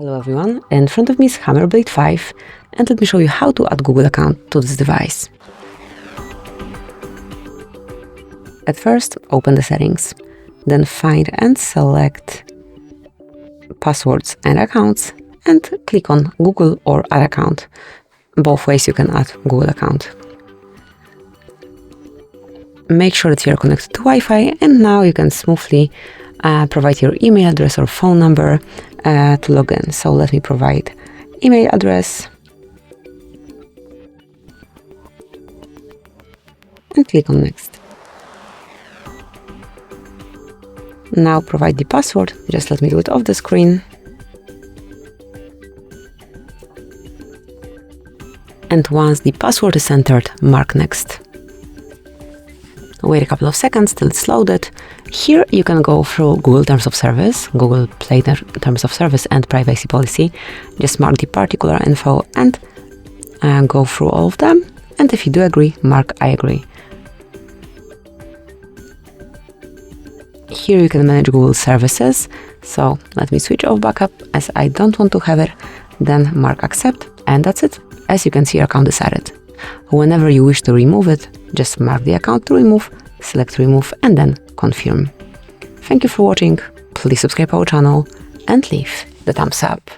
Hello everyone, in front of me is Hammerblade 5 and let me show you how to add Google account to this device. At first, open the settings, then find and select passwords and accounts and click on Google or Add Account. Both ways you can add Google account. Make sure that you are connected to Wi-Fi and now you can smoothly provide your email address or phone number to log in. So let me provide email address and click on next. Now provide the password, just let me do it off the screen. And once the password is entered, mark next. Wait a couple of seconds till it's loaded. Here you can go through Google Terms of Service, Google Play Terms of Service and Privacy Policy. Just mark the particular info and go through all of them. And if you do agree, mark I agree. Here you can manage Google services. So let me switch off backup as I don't want to have it. Then mark accept and that's it. As you can see, your account is added. Whenever you wish to remove it, just mark the account to remove, select remove and then confirm. Thank you for watching, please subscribe our channel and leave the thumbs up.